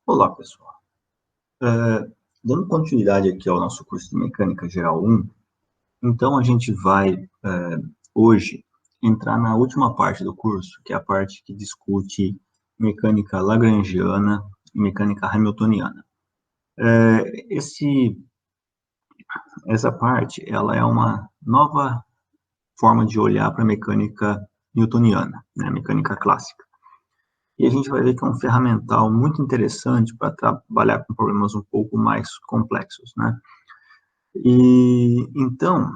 Olá, pessoal. Dando continuidade aqui ao nosso curso de Mecânica Geral 1, então a gente vai, hoje, entrar na última parte do curso, que é a parte que discute mecânica lagrangiana e mecânica hamiltoniana. Essa parte, ela é uma nova forma de olhar para a mecânica newtoniana, né, mecânica clássica. E a gente vai ver que é um ferramental muito interessante para trabalhar com problemas um pouco mais complexos, né? E então,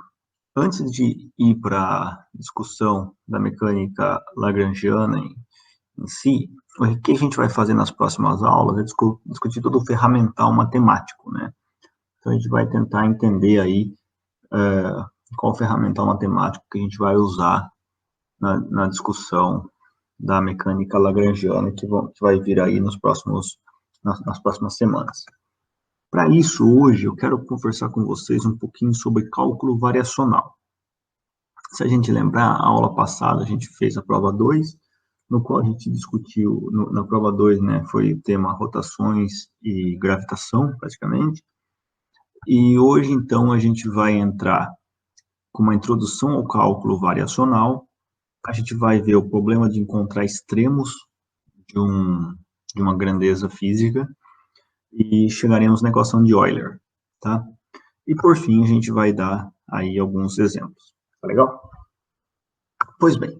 antes de ir para a discussão da mecânica lagrangiana em si, o que a gente vai fazer nas próximas aulas é discutir todo o ferramental matemático, né? Então, a gente vai tentar entender aí qual ferramental matemático que a gente vai usar na discussão da mecânica lagrangiana que vai vir aí nas próximas semanas. Para isso, hoje, eu quero conversar com vocês um pouquinho sobre cálculo variacional. Se a gente lembrar, a aula passada a gente fez a prova 2, no qual a gente discutiu, na prova 2, né, foi o tema rotações e gravitação, praticamente. E hoje, então, a gente vai entrar com uma introdução ao cálculo variacional. A gente vai ver o problema de encontrar extremos de, de uma grandeza física e chegaremos na equação de Euler, tá? E, por fim, a gente vai dar aí alguns exemplos. Tá legal? Pois bem,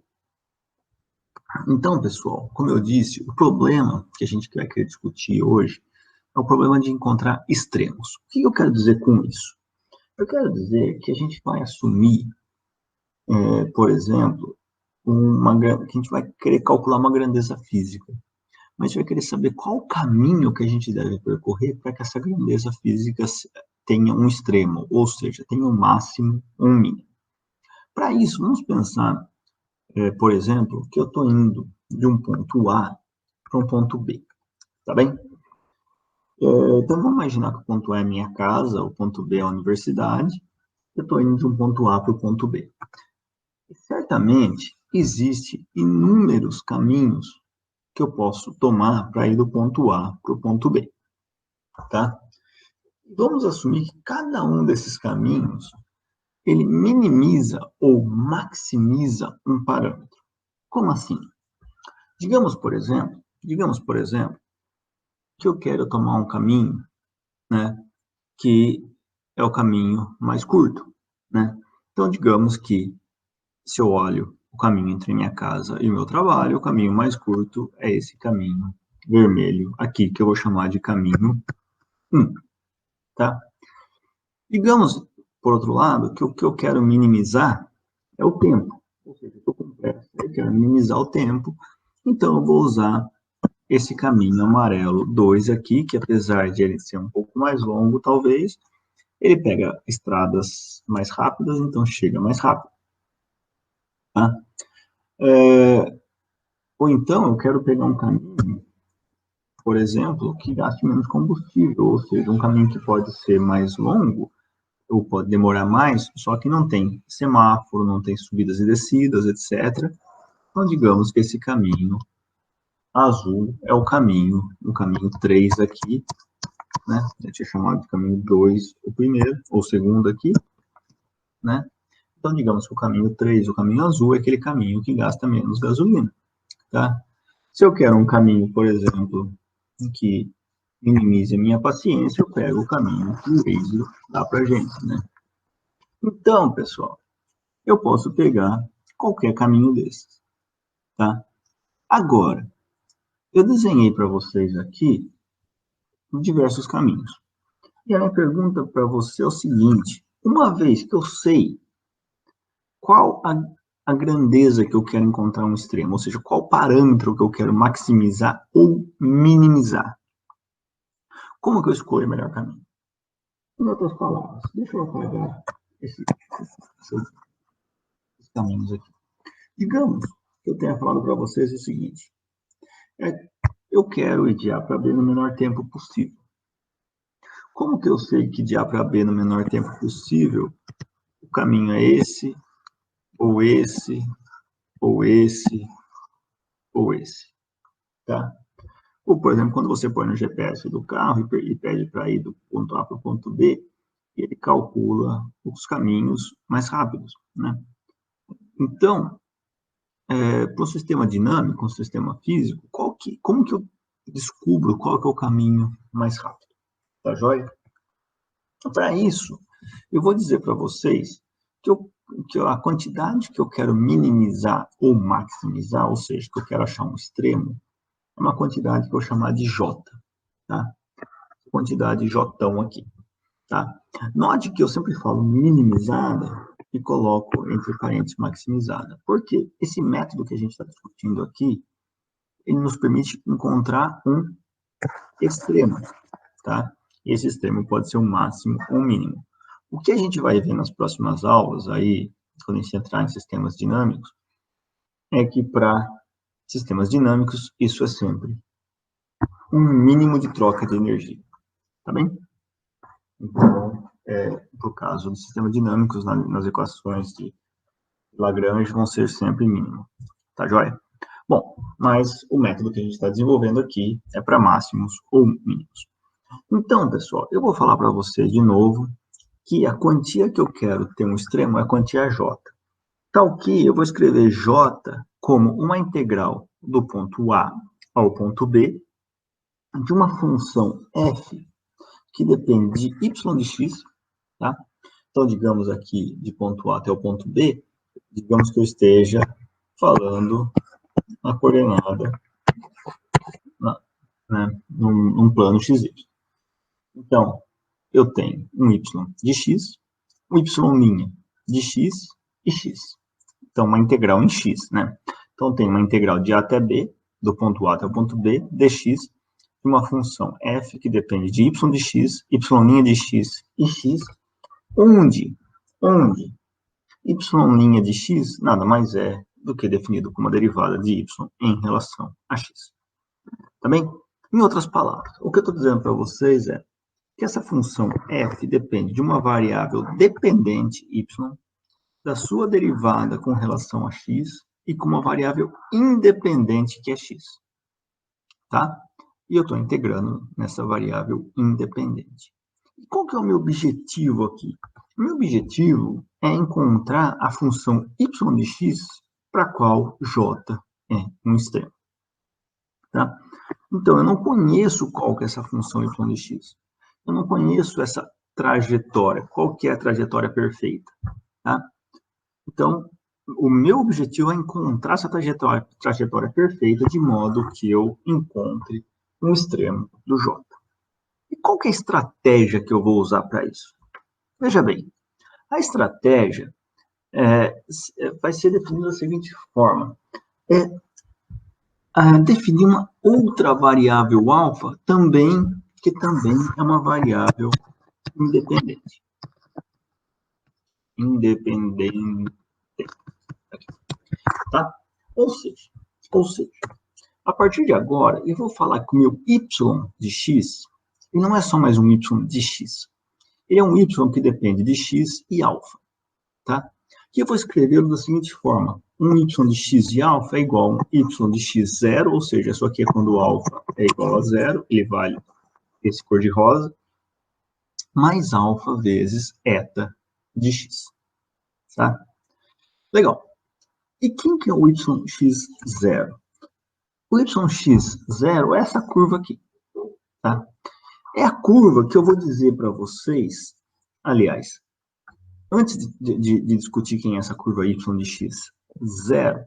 então, pessoal, como eu disse, o problema que a gente vai querer discutir hoje é o problema de encontrar extremos. O que eu quero dizer com isso? Eu quero dizer que a gente vai assumir, por exemplo, que a gente vai querer calcular uma grandeza física, mas a gente vai querer saber qual o caminho que a gente deve percorrer para que essa grandeza física tenha um extremo, ou seja, tenha um máximo ou um mínimo. Para isso, vamos pensar, por exemplo, que eu estou indo de um ponto A para um ponto B, tá bem? Então, vamos imaginar que o ponto A é minha casa, o ponto B é a universidade, eu estou indo de um ponto A para o ponto B. E certamente, existem inúmeros caminhos que eu posso tomar para ir do ponto A para o ponto B, tá? Vamos assumir que cada um desses caminhos, ele minimiza ou maximiza um parâmetro. Como assim? Digamos, por exemplo, que eu quero tomar um caminho, né, que é o caminho mais curto, né? Então, digamos que se eu olho o caminho entre minha casa e o meu trabalho, o caminho mais curto é esse caminho vermelho aqui, que eu vou chamar de caminho 1, tá? Digamos, por outro lado, que o que eu quero minimizar é o tempo. Ou seja, eu estou com pressa, eu quero minimizar o tempo, então eu vou usar esse caminho amarelo 2 aqui, que apesar de ele ser um pouco mais longo, talvez, ele pega estradas mais rápidas, então chega mais rápido. Tá? Ou então eu quero pegar um caminho, por exemplo, que gaste menos combustível, ou seja, um caminho que pode ser mais longo, ou pode demorar mais, só que não tem semáforo, não tem subidas e descidas, etc. Então, digamos que esse caminho azul é o caminho 3 aqui, né? Eu tinha chamado de caminho 2 o primeiro, ou o segundo aqui, né? Então, digamos que o caminho 3, o caminho azul, é aquele caminho que gasta menos gasolina, tá? Se eu quero um caminho, por exemplo, que minimize a minha paciência, eu pego o caminho que o Waze dá pra gente, né? Então, pessoal, eu posso pegar qualquer caminho desses, tá? Agora, eu desenhei para vocês aqui diversos caminhos. E a minha pergunta para você é o seguinte: uma vez que eu sei qual a grandeza que eu quero encontrar um extremo, ou seja, qual parâmetro que eu quero maximizar ou minimizar, como que eu escolho o melhor caminho? Em outras palavras, deixa eu apagar esses caminhos aqui. Digamos que eu tenha falado para vocês o seguinte: eu quero ir de A para B no menor tempo possível. Como que eu sei que de A para B no menor tempo possível, o caminho é esse, ou esse, ou esse, ou esse, tá? Ou, por exemplo, quando você põe no GPS do carro e pede para ir do ponto A para o ponto B, ele calcula os caminhos mais rápidos, né? Então, para o sistema dinâmico, um sistema físico, como que eu descubro qual que é o caminho mais rápido? Tá joia? Para isso, eu vou dizer para vocês que a quantidade que eu quero minimizar ou maximizar, ou seja, que eu quero achar um extremo, é uma quantidade que eu vou chamar de J, tá? Quantidade J aqui, tá? Note que eu sempre falo minimizada e coloco entre parênteses maximizada. Por quê? Esse método que a gente está discutindo aqui, ele nos permite encontrar um extremo, tá? Esse extremo pode ser o máximo ou o mínimo. O que a gente vai ver nas próximas aulas, aí, quando a gente entrar em sistemas dinâmicos, é que para sistemas dinâmicos, isso é sempre um mínimo de troca de energia, tá bem? Então, por caso de sistemas dinâmicos, nas equações de Lagrange vão ser sempre mínimo, tá joia? Bom, mas o método que a gente está desenvolvendo aqui é para máximos ou mínimos. Então, pessoal, eu vou falar para vocês de novo que a quantia que eu quero ter um extremo é a quantia J. Tal que eu vou escrever J como uma integral do ponto A ao ponto B de uma função f que depende de y de x, tá? Então, digamos aqui, de ponto A até o ponto B, digamos que eu esteja falando na coordenada, né, num plano XY. Então, eu tenho um y de x, um y' de x e x. Então, uma integral em x, né? Então, tem uma integral de a até b, do ponto A até o ponto B, dx, de uma função f que depende de y de x, y' de x e x, onde y' de x nada mais é do que definido como a derivada de y em relação a x. Tá bem? Em outras palavras, o que eu estou dizendo para vocês é que essa função f depende de uma variável dependente y, da sua derivada com relação a x e com uma variável independente que é x. Tá? E eu estou integrando nessa variável independente. E qual que é o meu objetivo aqui? O meu objetivo é encontrar a função y de x para a qual j é um extremo. Tá? Então, eu não conheço qual que é essa função y de x. Eu não conheço essa trajetória. Qual que é a trajetória perfeita? Tá? Então, o meu objetivo é encontrar essa trajetória perfeita de modo que eu encontre um extremo do j. E qual que é a estratégia que eu vou usar para isso? Veja bem, a estratégia vai ser definida da seguinte forma. Definir uma outra variável alfa que também é uma variável independente. Tá? Ou seja, a partir de agora, eu vou falar que o meu y de x, e não é só mais um y de x, ele é um y que depende de x e alfa, tá? E eu vou escrevê-lo da seguinte forma, um y de x de alfa é igual a um y de x zero, ou seja, isso aqui é quando o alfa é igual a zero, ele vale esse cor de rosa, mais alfa vezes eta de x, tá? Legal. E quem que é o yx0? O yx0 é essa curva aqui, tá? É a curva que eu vou dizer para vocês, aliás, antes de discutir quem é essa curva y de x0,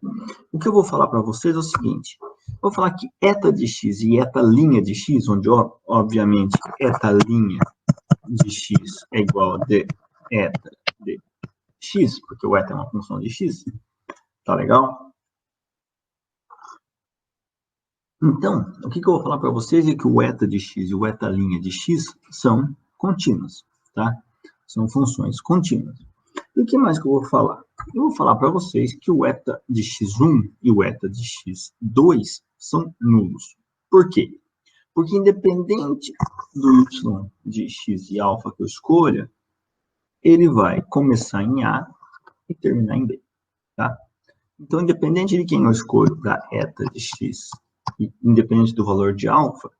o que eu vou falar para vocês é o seguinte, vou falar que eta de x e eta' de x, onde, obviamente, eta' de x é igual a d eta de x, porque o eta é uma função de x, tá legal? Então, o que eu vou falar para vocês é que o eta de x e o eta' de x são contínuos, tá? São funções contínuas. E o que mais que eu vou falar? Eu vou falar para vocês que o eta de x1 e o eta de x2 são nulos. Por quê? Porque independente do y de x e alfa que eu escolha, ele vai começar em A e terminar em B, tá? Então, independente de quem eu escolho para eta de x independente do valor de alfa, o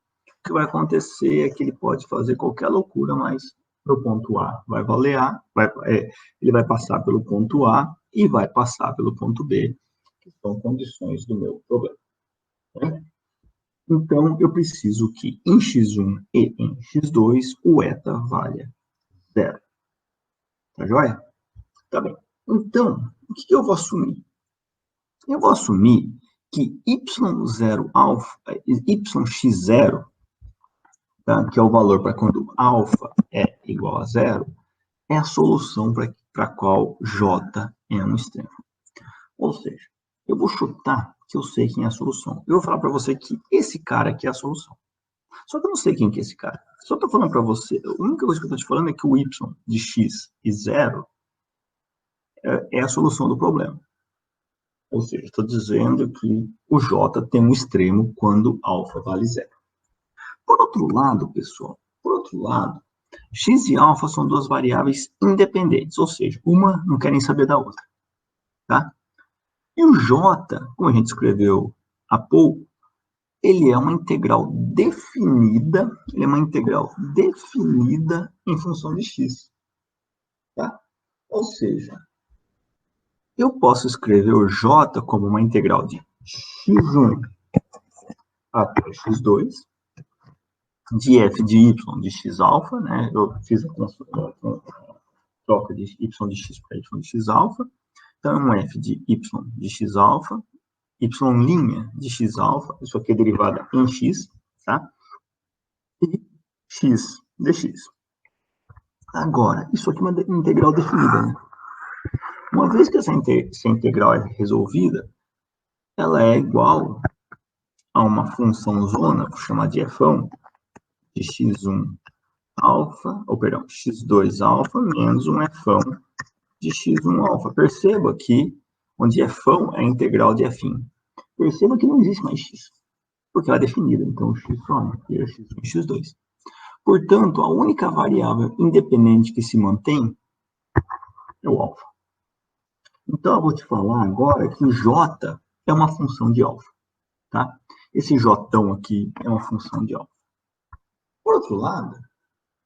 que vai acontecer é que ele pode fazer qualquer loucura, mas no ponto A vai valer A, ele vai passar pelo ponto A e vai passar pelo ponto B, que são condições do meu problema. Né? Então, eu preciso que em x1 e em x2 o eta valha 0. Tá joia? Tá bem. Então, o que eu vou assumir? Eu vou assumir que y0 alfa, yx0, tá, que é o valor para quando alfa é igual a 0, é a solução para a qual j é um extremo. Ou seja, eu vou chutar que eu sei quem é a solução. Eu vou falar para você que esse cara aqui é a solução. Só que eu não sei quem que é esse cara. Só estou falando para você, a única coisa que eu estou te falando é que o y de x e 0 é a solução do problema. Ou seja, estou dizendo que o j tem um extremo quando alfa vale 0. Por outro lado, pessoal, x e alfa são duas variáveis independentes, ou seja, uma não quer nem saber da outra. Tá? E o j, como a gente escreveu há pouco, ele é uma integral definida, em função de x. Tá? Ou seja, eu posso escrever o j como uma integral de x1 até x2, de f de y de x alfa, né? Eu fiz a troca de y de x para y de x alfa. Então, é um f de y de x alfa, y' de x alfa, isso aqui é derivada em x, tá? E x dx. Agora, isso aqui é uma integral definida, né? Uma vez que essa integral é resolvida, ela é igual a uma função zona, vou chamar de f de x1 alfa, ou perdão, x2 alfa menos um f de x1 alfa. Perceba que onde f é a integral de f'. Perceba que não existe mais x, porque ela é definida. Então, o x some, vira x1 e x2. Portanto, a única variável independente que se mantém é o alfa. Então, eu vou te falar agora que o j é uma função de alfa. Tá? Esse j aqui é uma função de alfa. Por outro lado,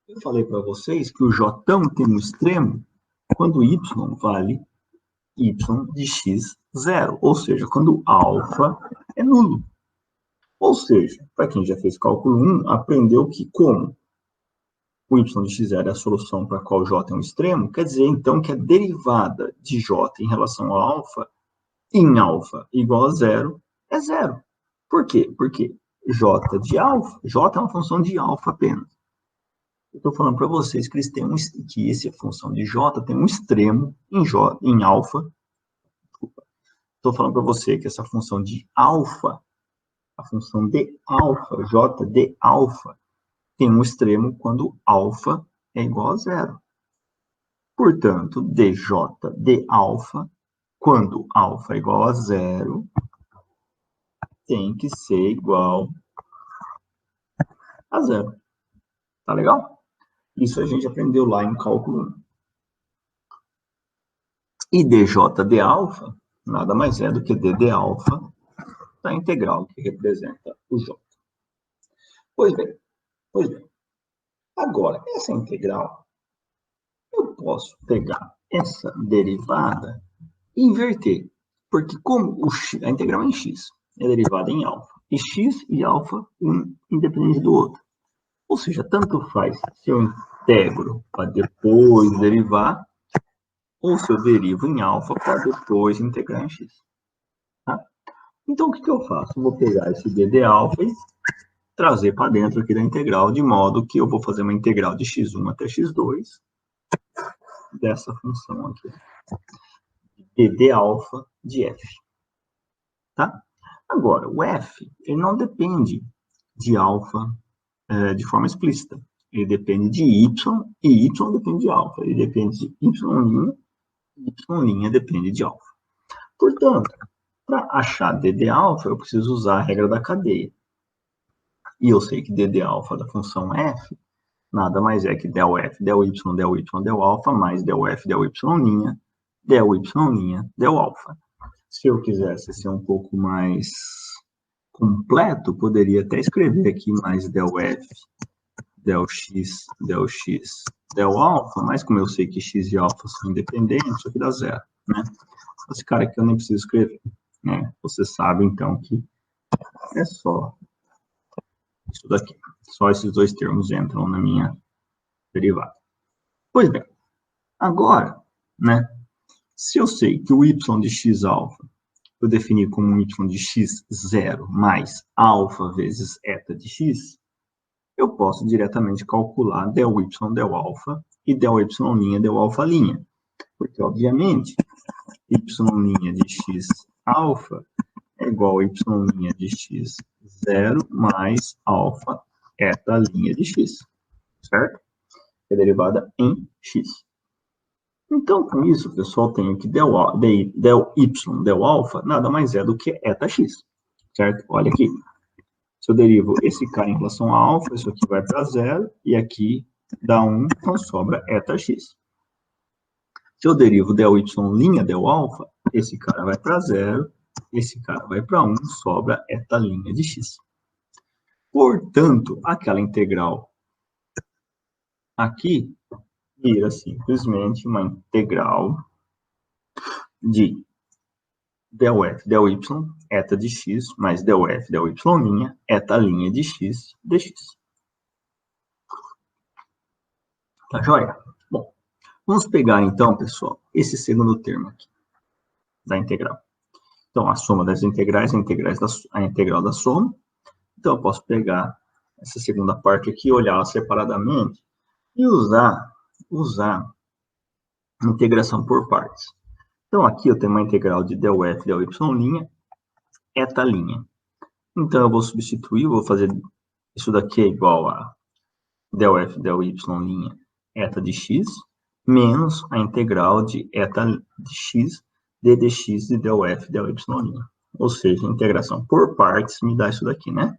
eu falei para vocês que o j tem um extremo quando y vale y de x 0, ou seja, quando alfa é nulo. Ou seja, para quem já fez cálculo 1, aprendeu que como o y de x0 é a solução para a qual j é um extremo, quer dizer, então, que a derivada de j em relação a alfa, em alfa igual a 0, é 0. Por quê? Porque j de alfa, j é uma função de alfa apenas. Eu estou falando para vocês que, que essa função de j tem um extremo em alfa. Estou falando para você que essa função de alfa, a função de alfa, j de alfa, tem um extremo quando alfa é igual a 0. Portanto, dj de alfa, quando alfa é igual a 0, tem que ser igual a 0. Tá legal? Isso a gente aprendeu lá em cálculo 1. E dj de alfa nada mais é do que d de alfa da integral que representa o j. Pois bem. Agora, essa integral, eu posso pegar essa derivada e inverter. Porque como a integral é em x, é derivada em alfa. E x e alfa, um independente do outro. Ou seja, tanto faz se eu integro para depois derivar, ou se eu derivo em alfa para depois integrar em x. Tá? Então, o que eu faço? Eu vou pegar esse d de alfa e trazer para dentro aqui da integral, de modo que eu vou fazer uma integral de x1 até x2 dessa função aqui, d de alfa de f. Tá? Agora, o f ele não depende de alfa de forma explícita. Ele depende de y, e y depende de alfa. Ele depende de y', e y' depende de alfa. Portanto, para achar d de alfa, eu preciso usar a regra da cadeia. E eu sei que d de alfa da função f nada mais é que del f, del y, del alfa, mais del f, del y', del alfa. Se eu quisesse ser um pouco mais completo, poderia até escrever aqui mais del f, del x, del alfa, mas como eu sei que x e alfa são independentes, isso aqui dá zero, né? Esse cara aqui eu nem preciso escrever, né? Você sabe, então, que é só isso daqui. Só esses dois termos entram na minha derivada. Pois bem, agora, né? Se eu sei que o y de x alfa eu defini como um y de x0 mais alfa vezes eta de x, eu posso diretamente calcular del y del alfa e del y' del alfa'. Porque, obviamente, y' de x alfa é igual a y' de x0 mais alfa eta' de x, certo? É derivada em x. Então, com isso, pessoal, tenho que del y, del alfa, nada mais é do que eta x, certo? Olha aqui. Se eu derivo esse cara em relação a alfa, isso aqui vai para zero, e aqui dá 1, então sobra eta x. Se eu derivo del y' del alfa, esse cara vai para zero, esse cara vai para 1, sobra eta' de x. Portanto, aquela integral aqui vira simplesmente uma integral de del f, del y, eta de x, mais del f, del y', eta' de x, dx. Tá joia? Bom, vamos pegar então, pessoal, esse segundo termo aqui, da integral. Então, a soma das integrais, a integral da soma. Então, eu posso pegar essa segunda parte aqui, olhar ela separadamente e usar a integração por partes. Então, aqui eu tenho uma integral de del f, del y', eta'. Então, eu vou substituir, vou fazer isso daqui é igual a del f, del y', eta de x, menos a integral de eta de x, d dx de del f, del y'. Ou seja, a integração por partes me dá isso daqui, né?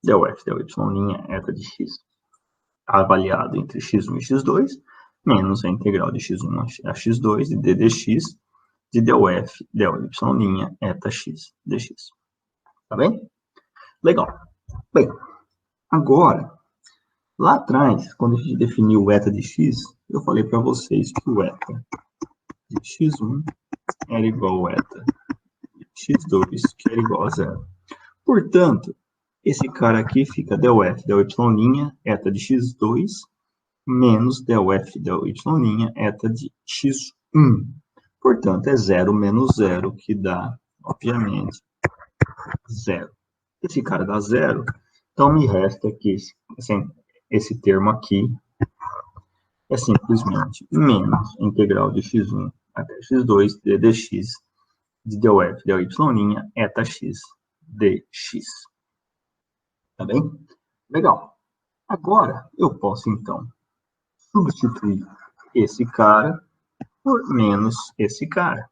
Del f, del y', eta de x, avaliado entre x1 e x2, menos a integral de x1 a x2 de d dx de del f, del y', eta x, dx. Tá bem? Legal. Bem, agora, lá atrás, quando a gente definiu o eta de x, eu falei para vocês que o eta de x1 era igual a eta de x2, que era igual a zero. Portanto, esse cara aqui fica del f, del y', eta de x2, menos del f, del y', eta de x1. Portanto, é 0 menos 0, que dá, obviamente, 0. Esse cara dá 0, então me resta aqui, esse termo aqui é simplesmente menos a integral de x1 até x2 d dx de del f, del y', eta x, dx. Tá bem? Legal. Agora, eu posso, então, substituir esse cara por menos esse cara.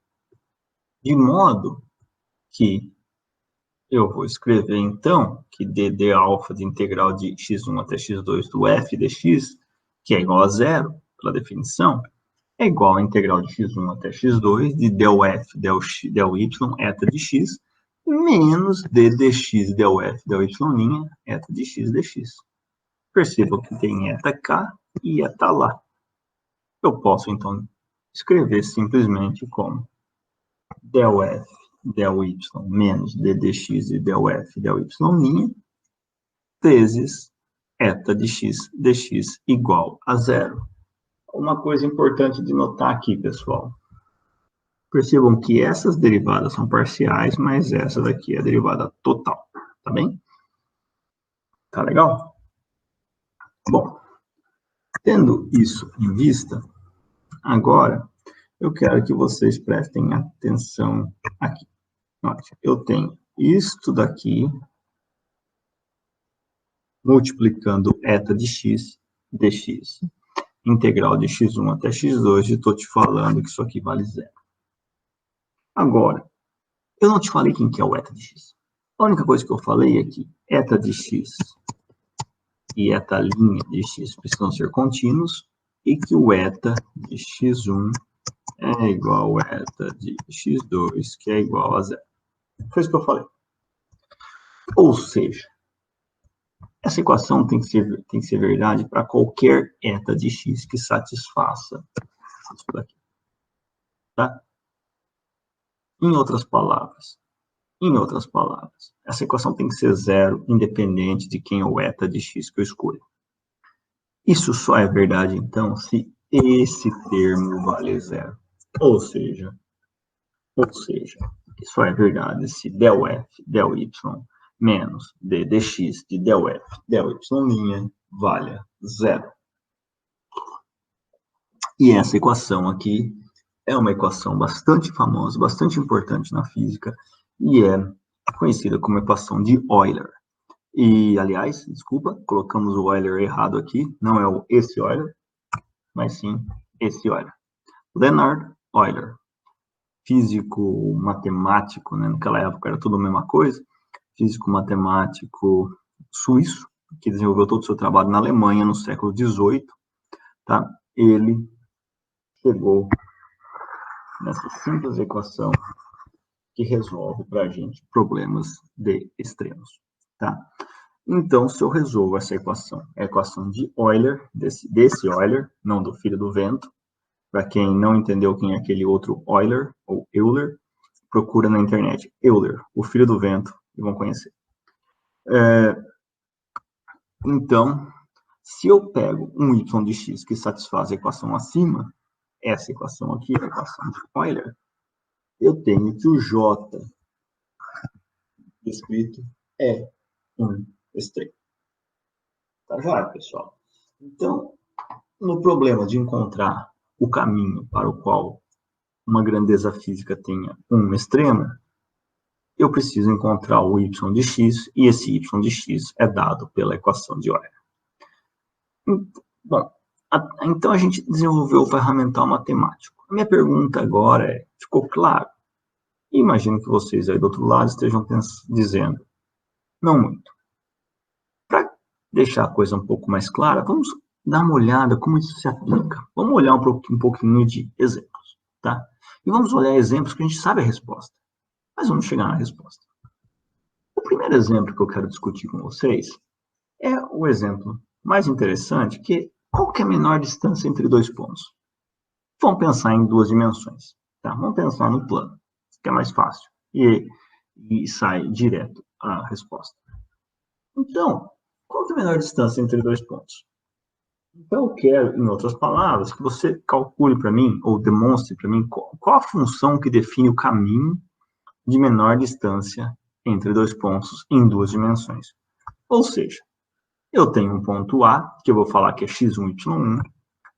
De modo que eu vou escrever, então, que d alfa de integral de x1 até x2 do f dx, que é igual a zero, pela definição, é igual a integral de x1 até x2 de del f, del y, eta de x, menos d dx del f, del y', eta de x, dx. Percebam que tem eta cá e eta lá. Eu posso, então, escrever simplesmente como del f, del y, menos d dx e del f, del y', vezes eta de x, dx igual a zero. Uma coisa importante de notar aqui, pessoal. Percebam que essas derivadas são parciais, mas essa daqui é a derivada total, tá bem? Tá legal? Bom, tendo isso em vista, agora eu quero que vocês prestem atenção aqui. Eu tenho isto daqui multiplicando eta de x dx, integral de x1 até x2, e estou te falando que isso aqui vale zero. Agora, eu não te falei quem que é o eta de x. A única coisa que eu falei é que eta de x e eta' de x precisam ser contínuos, e que o eta de x1 é igual a eta de x2, que é igual a zero. Foi isso que eu falei. Ou seja, essa equação tem que ser verdade para qualquer eta de x que satisfaça isso daqui. Tá? Em outras palavras, essa equação tem que ser zero, independente de quem é o eta de x que eu escolho. Isso só é verdade, então, se esse termo vale zero. Ou seja, isso é verdade se del f, del y, menos d dx de del f, del y' valha zero. E essa equação aqui é uma equação bastante famosa, bastante importante na física, e é conhecida como equação de Euler. E, aliás, desculpa, colocamos o Euler errado aqui, não é esse Euler, mas sim esse Euler. Leonhard Euler, físico matemático, né? Naquela época era tudo a mesma coisa, físico matemático suíço, que desenvolveu todo o seu trabalho na Alemanha no século XVIII, tá? Ele chegou nessa simples equação que resolve para a gente problemas de extremos, tá? Então, se eu resolvo essa equação, a equação de Euler, desse Euler, não do filho do vento, para quem não entendeu quem é aquele outro Euler, ou Euler, procura na internet, Euler, o filho do vento, e vão conhecer. Então, se eu pego um y de x que satisfaz a equação acima, essa equação aqui, a equação de Euler, eu tenho que o J descrito é um extremo. Tá já, pessoal? Então, no problema de encontrar o caminho para o qual uma grandeza física tenha um extremo, eu preciso encontrar o y de x, e esse y de x é dado pela equação de Euler. Bom, então a gente desenvolveu o ferramental matemático. A minha pergunta agora é, ficou claro? Imagino que vocês aí do outro lado estejam dizendo, não muito. Para deixar a coisa um pouco mais clara, vamos dar uma olhada como isso se aplica. Vamos olhar um pouquinho de exemplos, tá? E vamos olhar exemplos que a gente sabe a resposta, mas vamos chegar na resposta. O primeiro exemplo que eu quero discutir com vocês é o exemplo mais interessante, que qual que é a menor distância entre dois pontos? Vamos pensar em duas dimensões, tá? Vamos pensar no plano, que é mais fácil, e sai direto a resposta. Então, qual que é a menor distância entre dois pontos? Então, eu quero, em outras palavras, que você calcule para mim, ou demonstre para mim, qual a função que define o caminho de menor distância entre dois pontos em duas dimensões. Ou seja, eu tenho um ponto A, que eu vou falar que é x1, y1,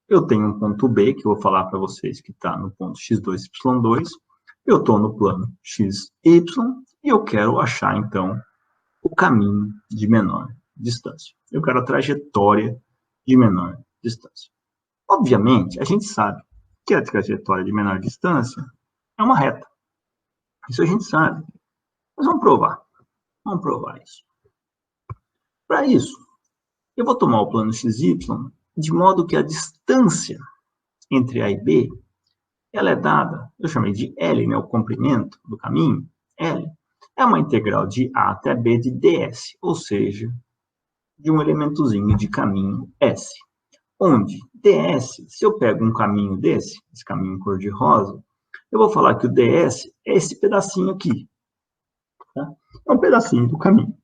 eu tenho um ponto B, que eu vou falar para vocês que está no ponto x2, y2, eu estou no plano x, y, e eu quero achar, então, o caminho de menor distância. Eu quero a trajetória de menor distância. Obviamente, a gente sabe que a trajetória de menor distância é uma reta. Isso a gente sabe. Mas vamos provar. Vamos provar isso. Para isso, eu vou tomar o plano XY de modo que a distância entre A e B, ela é dada, eu chamei de L, né, o comprimento do caminho, L, é uma integral de A até B de ds, ou seja, de um elementozinho de caminho S. Onde ds, se eu pego um caminho desse, esse caminho cor-de-rosa, eu vou falar que o ds é esse pedacinho aqui. Tá? É um pedacinho do caminho.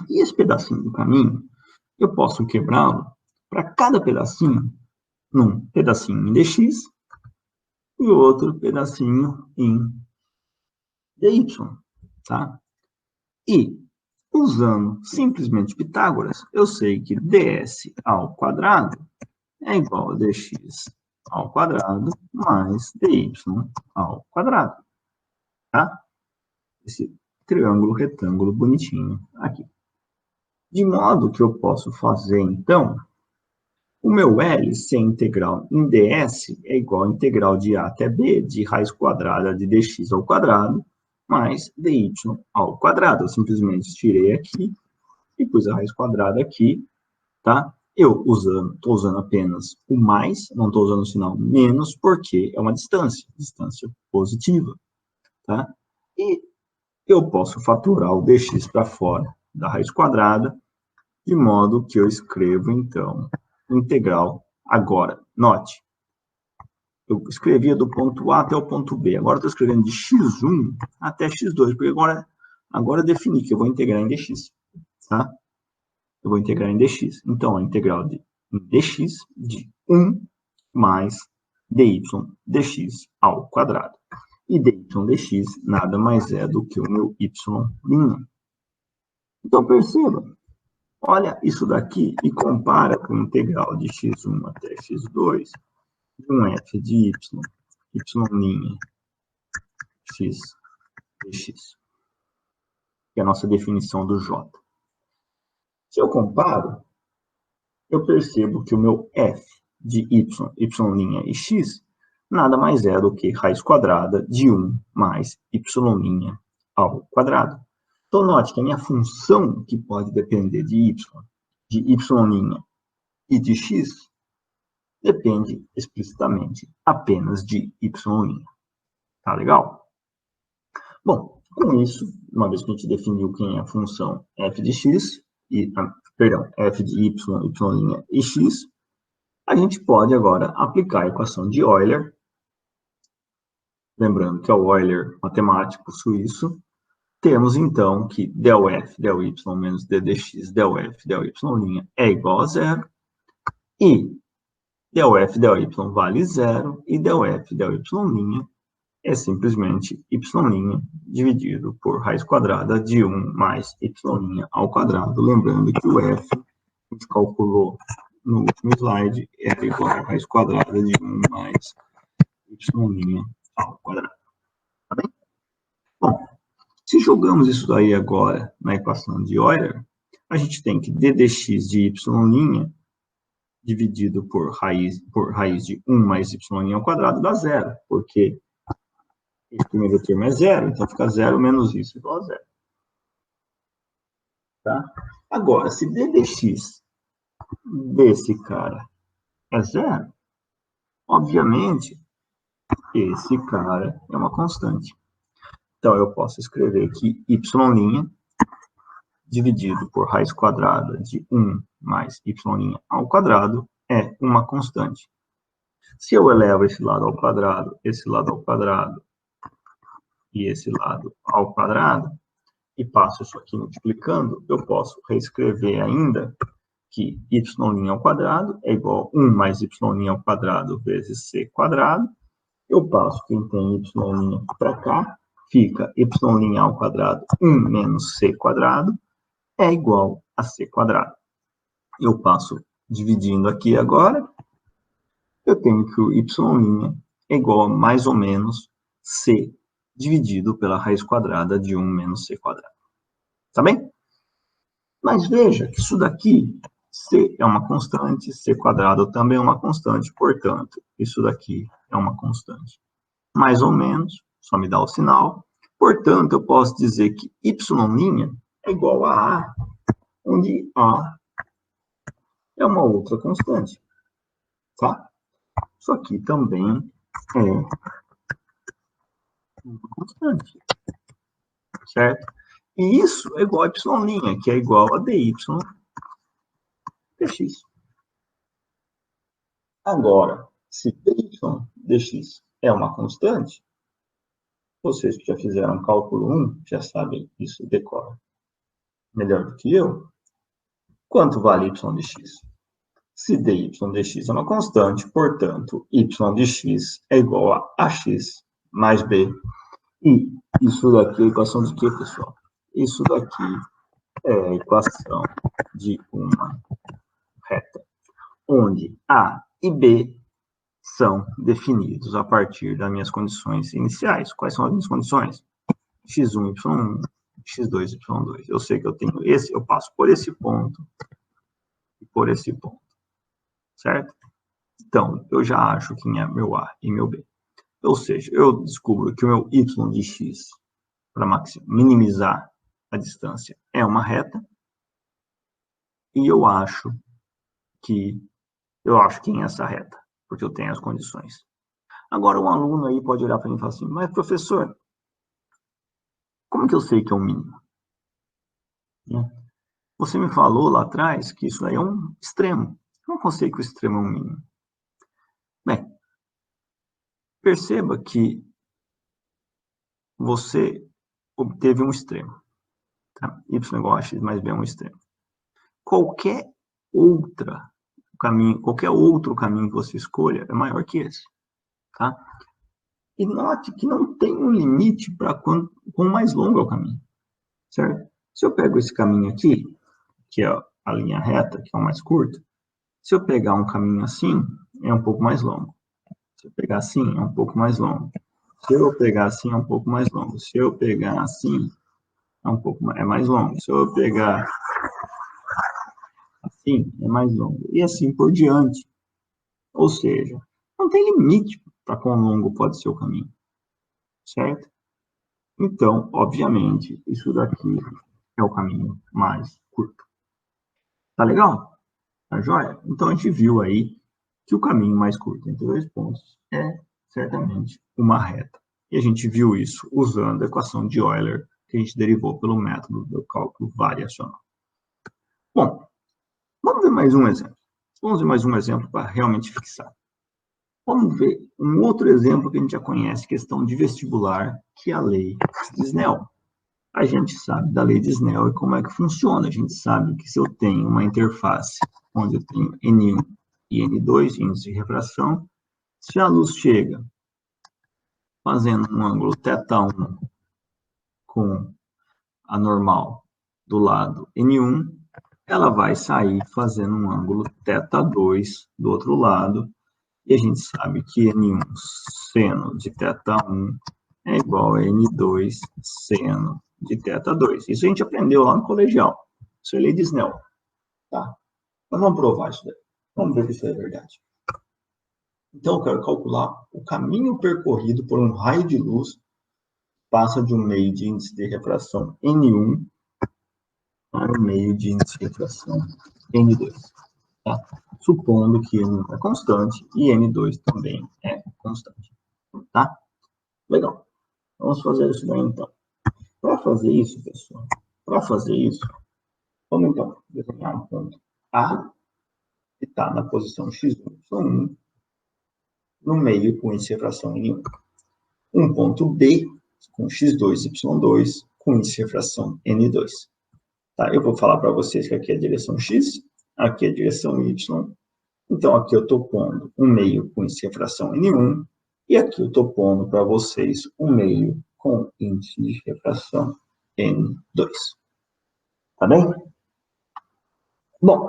E esse pedacinho do caminho, eu posso quebrá-lo para cada pedacinho, num pedacinho em dx e outro pedacinho em dy, tá? E, usando simplesmente Pitágoras, eu sei que ds ao quadrado é igual a dx ao quadrado mais dy ao quadrado, tá? Esse triângulo retângulo bonitinho aqui. De modo que eu posso fazer, então, o meu L ser integral em ds é igual a integral de A até B de raiz quadrada de dx ao quadrado mais dy ao quadrado. Eu simplesmente tirei aqui e pus a raiz quadrada aqui, tá? Eu estou usando apenas o mais, não estou usando o sinal menos, porque é uma distância positiva, tá? E eu posso fatorar o dx para fora da raiz quadrada, de modo que eu escrevo, então, integral agora. Note, eu escrevia do ponto A até o ponto B, agora estou escrevendo de x1 até x2, porque agora eu defini que eu vou integrar em dx, tá? Eu vou integrar em dx. Então, a integral de dx de 1 mais dy dx ao quadrado. E dy dx nada mais é do que o meu y'. Então, perceba, olha isso daqui e compara com a integral de x1 até x2 de um f de y', x dx, que é a nossa definição do j. Se eu comparo, eu percebo que o meu f de y', y' e x, nada mais é do que raiz quadrada de 1 mais y' ao quadrado. Então, note que a minha função, que pode depender de y', e de x, depende explicitamente apenas de y'. Tá legal? Bom, com isso, uma vez que a gente definiu quem é a função f de x, f de y', y' e x, a gente pode agora aplicar a equação de Euler, lembrando que é o Euler matemático suíço. Temos, então, que del f, del y menos d dx, del f, del y' é igual a zero, e del f, del y vale zero, e del f, del y' é simplesmente y' dividido por raiz quadrada de 1 mais y' ao quadrado. Lembrando que o f, a gente calculou no último slide, era igual a raiz quadrada de 1 mais y' ao quadrado. Tá bem? Bom, se jogamos isso daí agora na equação de Euler, a gente tem que d dx de y' dividido por raiz de 1 mais y' ao quadrado dá zero, porque esse primeiro termo é zero, então fica zero menos isso igual a zero. Tá? Agora, se d dx desse cara é zero, obviamente, esse cara é uma constante. Então, eu posso escrever que y' dividido por raiz quadrada de 1 mais y' ao quadrado é uma constante. Se eu elevo esse lado ao quadrado e esse lado ao quadrado, e passo isso aqui multiplicando, eu posso reescrever ainda que y' ao quadrado é igual a 1 mais y' ao quadrado vezes c quadrado. Eu passo quem tem y' para cá, fica y' ao quadrado 1 menos c quadrado é igual a c quadrado. Eu passo dividindo aqui agora, eu tenho que o y' é igual a mais ou menos c dividido pela raiz quadrada de 1 menos c quadrado. Tá bem? Mas veja que isso daqui, c é uma constante, c quadrado também é uma constante, portanto, isso daqui é uma constante. Mais ou menos, só me dá o sinal. Portanto, eu posso dizer que y' é igual a A, onde A é uma outra constante. Tá? Isso aqui também é uma constante. Certo? E isso é igual a y', que é igual a dy dx. Agora, se dy dx é uma constante, vocês que já fizeram cálculo 1 já sabem isso decora melhor do que eu. Quanto vale y dx? Se dy dx é uma constante, portanto, y dx é igual a ax mais b. E isso daqui é a equação de quê, pessoal? Isso daqui é a equação de uma reta, onde A e B são definidos a partir das minhas condições iniciais. Quais são as minhas condições? x1, y1, x2, y2. Eu sei que eu tenho esse, eu passo por esse ponto e por esse ponto. Certo? Então, eu já acho quem é meu A e meu B. Ou seja, eu descubro que o meu y de x, para minimizar a distância, é uma reta. E eu acho quem é essa reta, porque eu tenho as condições. Agora, um aluno aí pode olhar para mim e falar assim, mas professor, Como que eu sei que é o mínimo? Você me falou lá atrás que isso aí é um extremo. Como eu sei que o extremo é um mínimo? Bem, perceba que você obteve um extremo. Tá? Y igual a x mais b é um extremo. Qualquer outro caminho que você escolha é maior que esse. Tá? E note que não tem um limite para quão mais longo é o caminho. Certo? Se eu pego esse caminho aqui, que é a linha reta, que é o mais curto, se eu pegar um caminho assim, é um pouco mais longo. Se eu pegar assim, é um pouco mais longo. Se eu pegar assim, é um pouco mais longo. Se eu pegar assim, é mais longo. Se eu pegar assim, é mais longo. E assim por diante. Ou seja, não tem limite para quão longo pode ser o caminho. Certo? Então, obviamente, isso daqui é o caminho mais curto. Tá legal? Tá joia? Então, a gente viu aí que o caminho mais curto entre dois pontos é, certamente, uma reta. E a gente viu isso usando a equação de Euler, que a gente derivou pelo método do cálculo variacional. Bom, vamos ver mais um exemplo. Vamos ver mais um exemplo para realmente fixar. Vamos ver um outro exemplo que a gente já conhece, questão de vestibular, que é a lei de Snell. A gente sabe da lei de Snell e como é que funciona. A gente sabe que se eu tenho uma interface onde eu tenho N1 e N2, índice de refração, se a luz chega fazendo um ângulo θ1 com a normal do lado N1, ela vai sair fazendo um ângulo θ2 do outro lado, e a gente sabe que N1 seno de θ1 é igual a N2 seno de θ2. Isso a gente aprendeu lá no colegial. Isso é lei de Snell. Tá? Mas vamos provar isso daí. Vamos ver se isso é verdade. Então, eu quero calcular o caminho percorrido por um raio de luz passa de um meio de índice de refração N1 para o meio de índice de refração N2. Tá? Supondo que N1 é constante e N2 também é constante. Tá? Legal. Vamos fazer isso daí, então. Para fazer isso, pessoal, vamos, então, desenhar um ponto A, que está na posição x1, y1, no meio com índice de refração N1. Um ponto B, com x2, y2, com índice de refração N2. Tá? Eu vou falar para vocês que aqui é a direção x, aqui é a direção y. Então, aqui eu estou pondo um meio com índice de refração N1, e aqui eu estou pondo para vocês um meio com índice de refração N2. Tá bem? Bom,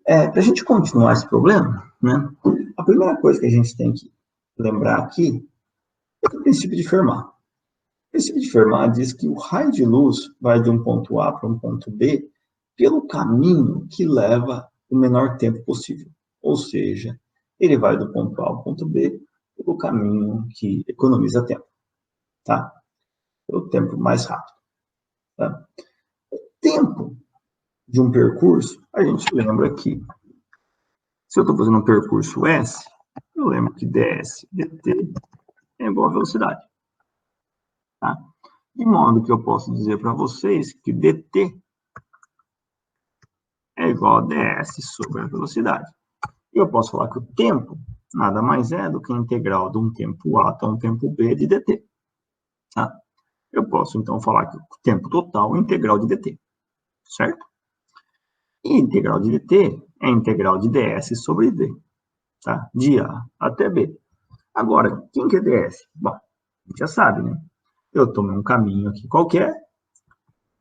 para a gente continuar esse problema, né, a primeira coisa que a gente tem que lembrar aqui é o princípio de Fermat. O princípio de Fermat diz que o raio de luz vai de um ponto A para um ponto B pelo caminho que leva o menor tempo possível. Ou seja, ele vai do ponto A ao ponto B pelo caminho que economiza tempo. Tá? Pelo tempo mais rápido. Tá? O tempo de um percurso, a gente lembra que se eu estou fazendo um percurso S, eu lembro que ds dt é igual a velocidade. Tá? De modo que eu posso dizer para vocês que dt é igual a ds sobre a velocidade. E eu posso falar que o tempo nada mais é do que a integral de um tempo a até um tempo b de dt. Tá? Eu posso, então, falar que o tempo total é integral de dt. Certo? E a integral de dt é a integral de ds sobre d. Tá? De a até b. Agora, quem que é ds? Bom, a gente já sabe, né? Eu tomei um caminho aqui qualquer,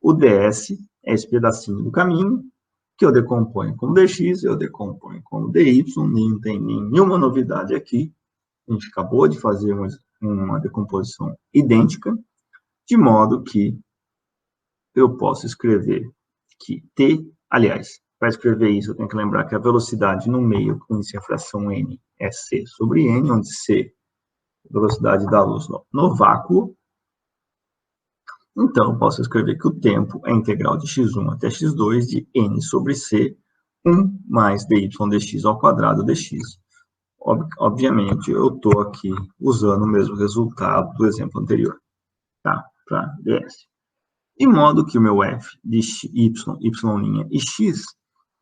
o ds é esse pedacinho do caminho, que eu decomponho como dx, eu decomponho como dy, não tem nenhuma novidade aqui. A gente acabou de fazer uma decomposição idêntica, de modo que eu posso escrever que t, aliás, para escrever isso, eu tenho que lembrar que a velocidade no meio com índice de fração n é c sobre n, onde c é a velocidade da luz no vácuo. Então, eu posso escrever que o tempo é a integral de x1 até x2 de n sobre c, 1 mais dy dx ao quadrado dx. Obviamente, eu estou aqui usando o mesmo resultado do exemplo anterior. Tá? tá? ds. De modo que o meu f de y' e x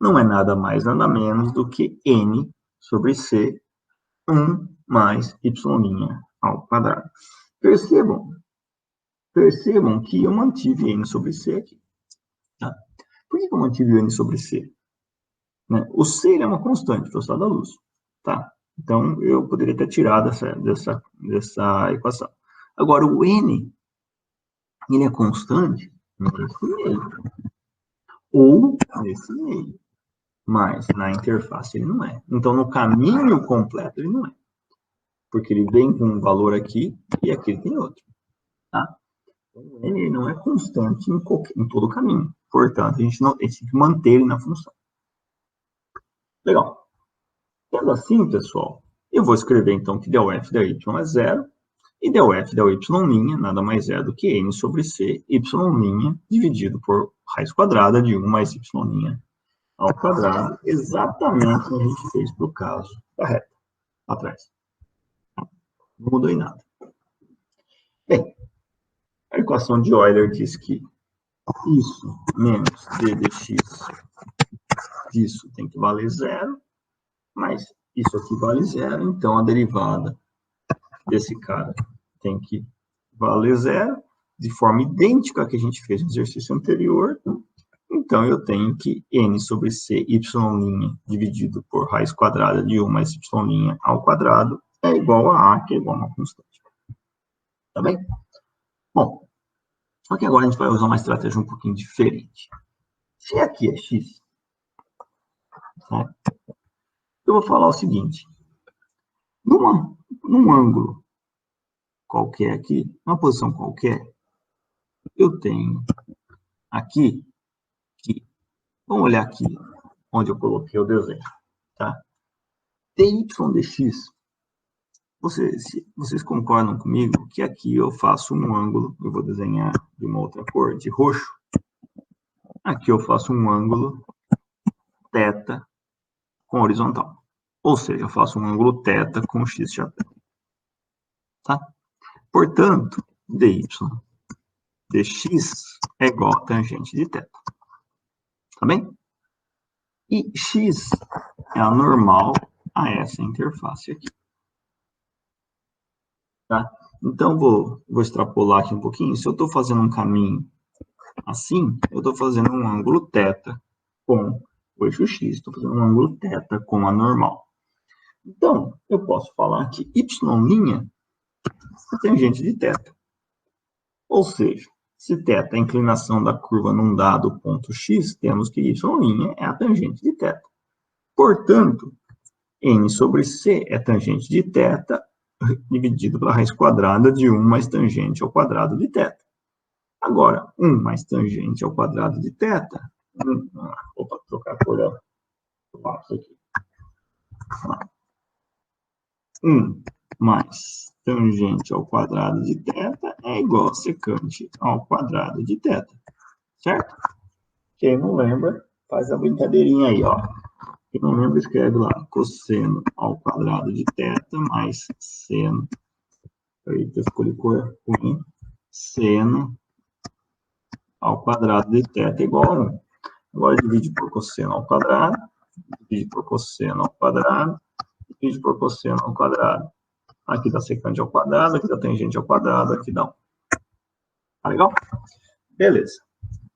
não é nada mais, nada menos do que n sobre c, 1 mais y' ao quadrado. Percebam que eu mantive n sobre c aqui. Tá? Por que eu mantive o n sobre c? Né? O c é uma constante, velocidade da luz. Tá? Então, eu poderia ter tirado dessa equação. Agora, o n, ele é constante nesse meio. Ou nesse meio. Mas na interface ele não é. Então, no caminho completo ele não é. Porque ele vem com um valor aqui e aqui ele tem outro. Tá? Então, ele não é constante em todo o caminho. Portanto, a gente tem que manter ele na função. Legal. Sendo assim, pessoal, eu vou escrever então que del f da y é 0. E del f da y' nada mais é do que n sobre c, y' dividido por raiz quadrada de 1 mais y' ao quadrado, exatamente como a gente fez para o caso da reta, atrás. Não mudou em nada. Bem, a equação de Euler diz que isso menos d dx disso tem que valer 0, mas isso aqui vale 0, então a derivada desse cara tem que valer 0, de forma idêntica à que a gente fez no exercício anterior. Então, eu tenho que n sobre c, y' dividido por raiz quadrada de 1 mais y' ao quadrado é igual a que é igual a uma constante. Tá bem? Bom, só que agora a gente vai usar uma estratégia um pouquinho diferente. Se aqui é x, certo? Eu vou falar o seguinte. Num ângulo qualquer aqui, numa posição qualquer, eu tenho aqui, vamos olhar aqui onde eu coloquei o desenho, tá? dy dx, vocês concordam comigo que aqui eu faço um ângulo, eu vou desenhar de uma outra cor, de roxo. Aqui eu faço um ângulo θ com horizontal. Ou seja, eu faço um ângulo θ com x chapéu. Tá? Portanto, dy dx é igual a tangente de θ. Tá bem? E x é a normal a essa interface aqui. Tá? Então, vou extrapolar aqui um pouquinho. Se eu estou fazendo um caminho assim, eu estou fazendo um ângulo θ com o eixo x. Estou fazendo um ângulo θ com a normal. Então, eu posso falar que y' é tangente de θ. Ou seja, se θ é a inclinação da curva num dado ponto x, temos que y' é a tangente de θ. Portanto, n sobre c é tangente de θ dividido pela raiz quadrada de 1 mais tangente ao quadrado de θ. Agora, 1 mais tangente ao quadrado de θ... Opa, trocar a cor do lápis aqui. 1 mais tangente ao quadrado de θ é igual a secante ao quadrado de θ. Certo? Quem não lembra, faz a brincadeirinha aí, ó. Quem não lembra, escreve lá, cosseno ao quadrado de θ mais seno. Eita, escolhi cor ruim. Seno ao quadrado de θ igual a 1. Agora divide por cosseno ao quadrado, divide por cosseno ao quadrado, divide por cosseno ao quadrado. Aqui dá secante ao quadrado, aqui dá tangente ao quadrado, aqui dá 1. Tá legal? Beleza.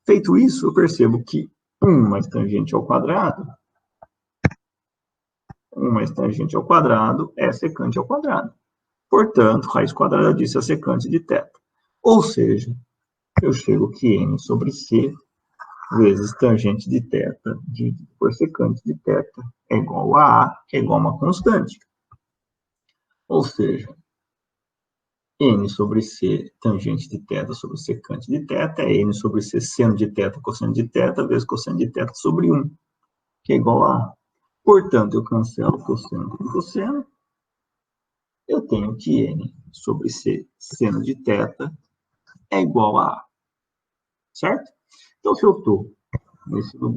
Feito isso, eu percebo que 1 mais tangente ao quadrado, 1 mais tangente ao quadrado é secante ao quadrado. Portanto, raiz quadrada disso é secante de θ. Ou seja, eu chego que n sobre c vezes tangente de θ dividido por secante de θ é igual a que é igual a uma constante. Ou seja, n sobre c tangente de θ sobre secante de θ é n sobre c seno de θ cosseno de θ vezes cosseno de θ sobre 1, que é igual a. Portanto, eu cancelo cosseno com cosseno. Eu tenho que n sobre c seno de θ é igual a. Certo? Então, se eu estou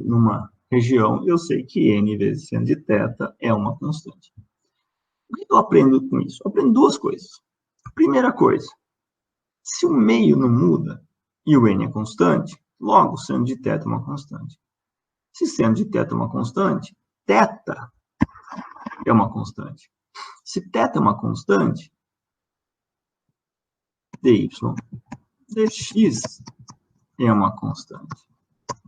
numa região, eu sei que n vezes seno de θ é uma constante. O que eu aprendo com isso? Eu aprendo duas coisas. Primeira coisa, Se o meio não muda e o n é constante, logo o seno de θ é uma constante. Se seno de θ é uma constante, θ é uma constante. Se θ é uma constante, dy dx é uma constante.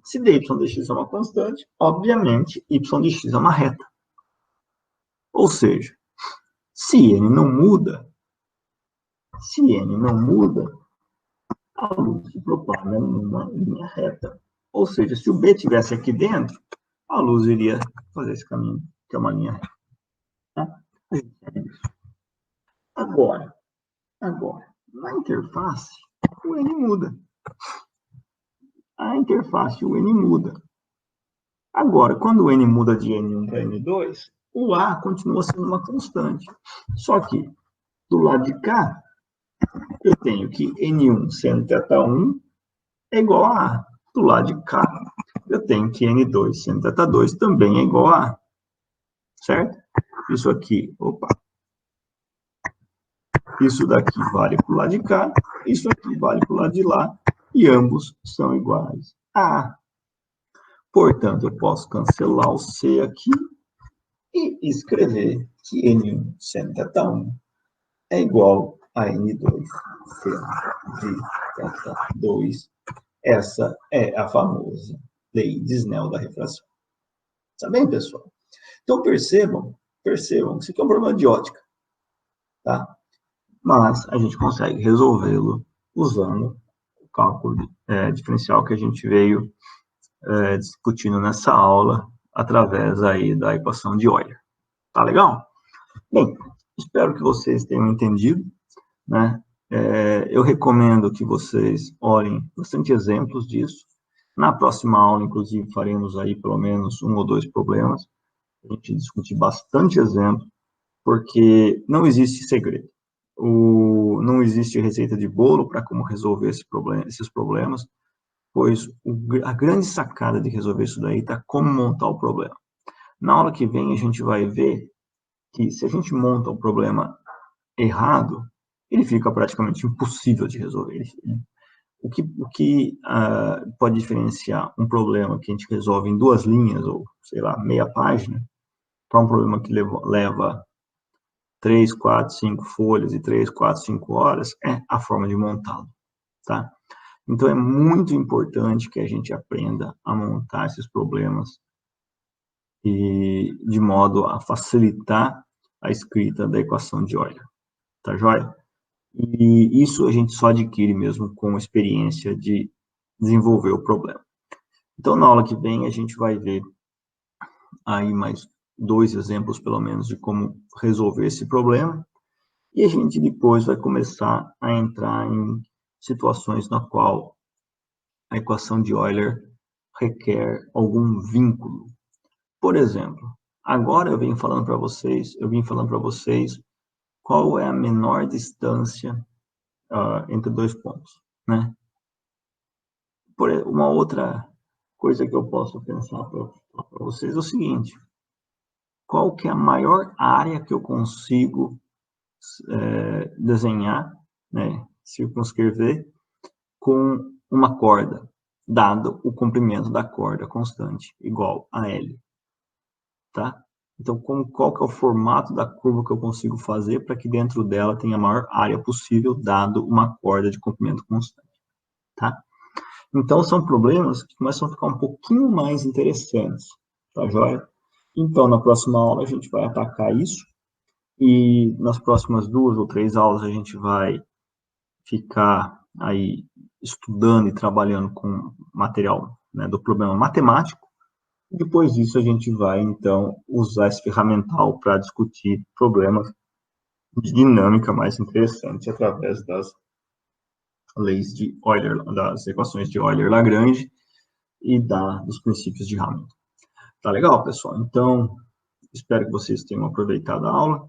Se dy dx é uma constante, obviamente, y de x é uma reta. Ou seja, se n não muda, a luz se propaga numa linha reta. Ou seja, se o B estivesse aqui dentro, a luz iria fazer esse caminho, que é uma linha reta. Tá? A gente sabe disso. Agora, na interface, o N muda. A interface, o N muda. Agora, quando o N muda de N1 para N2, o A continua sendo uma constante. Só que, do lado de cá, eu tenho que N1 sendo θ1 é igual a A. Do lado de cá, eu tenho que N2 sendo θ2 também é igual a A. Certo? Isso aqui, isso daqui vale para o lado de cá, isso aqui vale para o lado de lá, e ambos são iguais a A. Portanto, eu posso cancelar o C aqui e escrever que N1 seno θ1 é igual a N2 seno de θ2. Essa é a famosa lei de Snell da refração. Tá bem, pessoal? Então, percebam que isso aqui é um problema de ótica. Tá? Mas a gente consegue resolvê-lo usando o cálculo diferencial que a gente veio discutindo nessa aula através aí da equação de Euler. Tá legal? Bem, espero que vocês tenham entendido, né? Eu recomendo que vocês olhem bastante exemplos disso. Na próxima aula, inclusive, faremos aí pelo menos 1 ou 2 problemas. A gente discutir bastante exemplo, porque não existe segredo. Não existe receita de bolo para como resolver esses problemas, pois a grande sacada de resolver isso daí está como montar o problema. Na aula que vem, a gente vai ver que se a gente monta o problema errado, ele fica praticamente impossível de resolver. O que pode diferenciar um problema que a gente resolve em 2 linhas, ou, sei lá, meia página, para um problema que leva 3, 4, 5 folhas e 3, 4, 5 horas, é a forma de montá-lo, tá? Então, é muito importante que a gente aprenda a montar esses problemas e de modo a facilitar a escrita da equação de Euler, tá joia? E isso a gente só adquire mesmo com a experiência de desenvolver o problema. Então, na aula que vem, a gente vai ver aí mais 2 exemplos, pelo menos, de como resolver esse problema. E a gente depois vai começar a entrar em situações na qual a equação de Euler requer algum vínculo. Por exemplo, agora eu vim falando para vocês qual é a menor distância entre 2 pontos, né? Por uma outra coisa que eu posso pensar para vocês é o seguinte: qual que é a maior área que eu consigo desenhar, né, circunscrever com uma corda, dado o comprimento da corda constante, igual a L, tá? Então, qual que é o formato da curva que eu consigo fazer para que dentro dela tenha a maior área possível, dado uma corda de comprimento constante, tá? Então, são problemas que começam a ficar um pouquinho mais interessantes, tá joia? Então, na próxima aula, a gente vai atacar isso, e nas próximas 2 ou 3 aulas, a gente vai ficar aí estudando e trabalhando com material, né, do problema matemático. Depois disso, a gente vai, então, usar esse ferramental para discutir problemas de dinâmica mais interessante através das leis de Euler, das equações de Euler-Lagrange e dos princípios de Hamilton. Tá legal, pessoal? Então, espero que vocês tenham aproveitado a aula,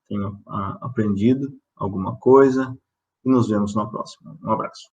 tenham aprendido alguma coisa, e nos vemos na próxima. Um abraço.